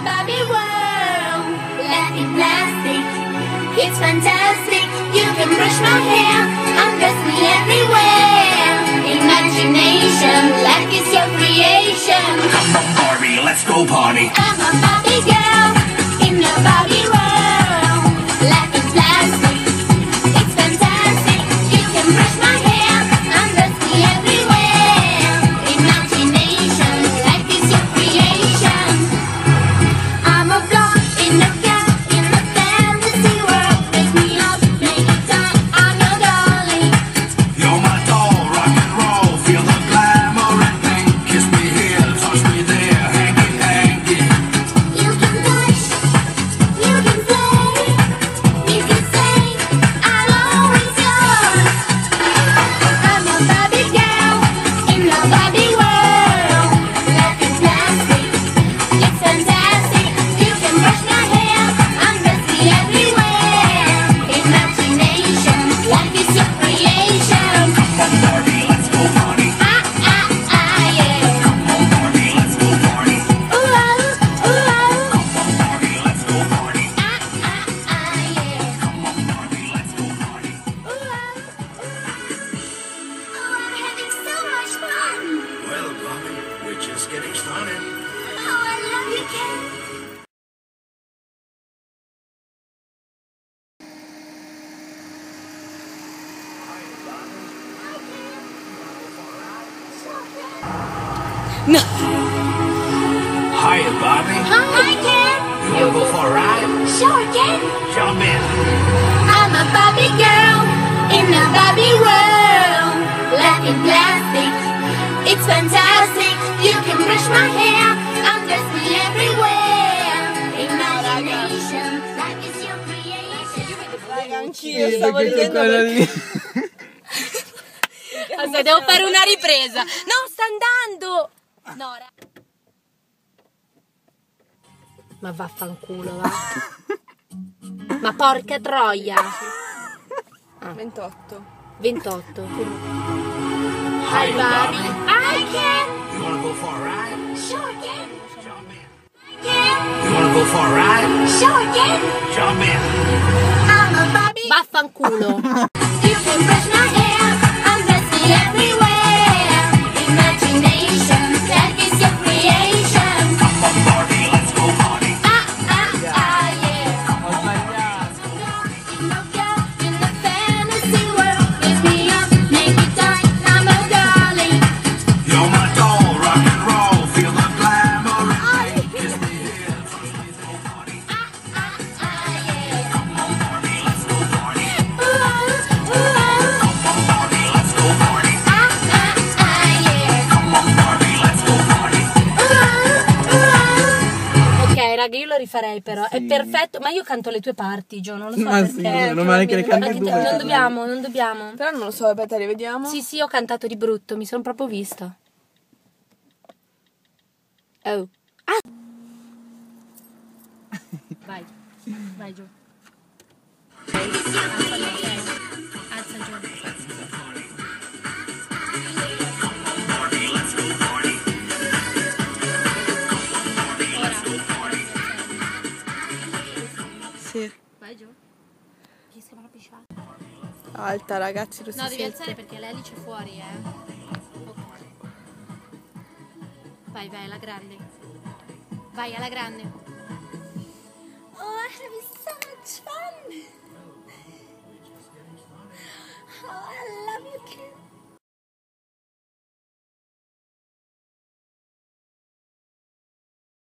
Barbie world, laughing plastic. It's fantastic. You can brush my hair, undress me everywhere. Imagination, life is your creation. Come on, Barbie, let's go party. I'm a Barbie girl in a Barbie world, laughing plastic. It's fantastic. You can brush my hair, undress me everywhere. Imagination, life is your creation. I'm a blonde in a cat in a fantasy world. Make me up, make it done. I'm your darling. You're my doll, rock and roll. Feel the glamour and pink. Kiss me here, touch me there. Hanky, hanky. You can touch, you can play, you can say, I'll always yours. I'm a Barbie girl in a Barbie world, laughing plastic. It's fantastic. You can brush my hair, undress me everywhere. Imagination, life is your creation. Come on, Barbie, let's go party. Yeah. Come on, Barbie, let's go party. Ooh, ooh, Come on, Barbie, let's go party. yeah. Come on, Barbie, let's go party. Oh, I'm having so much fun. Well, Barbie, we're just getting started. Oh, I love you, Ken. Hiya, Barbie. Hi, Ken. You wanna go for a ride? Sure, Ken. Jump in. I'm a Barbie girl in a Barbie world, laughing plastic. It's fantastic. You can brush my hair, undress me everywhere. Imagination, life is your creation. Anch'io stavo ridendo perché... Aspetta, devo fare una ripresa. No, sta andando. Nora. Ma vaffanculo, va. Ma porca troia. 28. 28. Hi, Barbie. Hi, Ken. You wanna go for a ride? Sure, Ken. Jump in. Ken. You wanna go for a ride? Sure, Ken. Jump in. I'm a Barbie. Vaffanculo. You can brush my hair, undress me everywhere. Imagination, life is your creation. Come on, Barbie, let's go party. Yeah. Ho sbagliato. In the fantasy world, lift me up, make it done. I'm a darling. You're my doll, rock and roll. Feel the glamour and pink. Kiss me here, touch me, go party. Yeah. Come on, Barbie, let's go party. Ooh, Come on, Barbie, let's go party. yeah. Come on, Barbie, let's go party. Ok, raga, io lo rifarei però. È perfetto. Ma io canto le tue parti, Gio, non lo so Ma perché. sì, meno male che le canti Anche tu. te- non dobbiamo, non dobbiamo. Però non lo so, aspetta, rivediamo. Sì, sì, ho cantato di brutto, mi sono proprio vista. Oh. Ah! Vai, vai Gio. Alza Gio. Barbie, let's go party. Sì. Vai Gio. Che sembra una pisciata. Alta, ragazzi, lo si No, devi sente. alzare perché l'elice è fuori, Ok. Vai, vai, alla grande. Vai, alla grande. Oh, I'm having so much fun.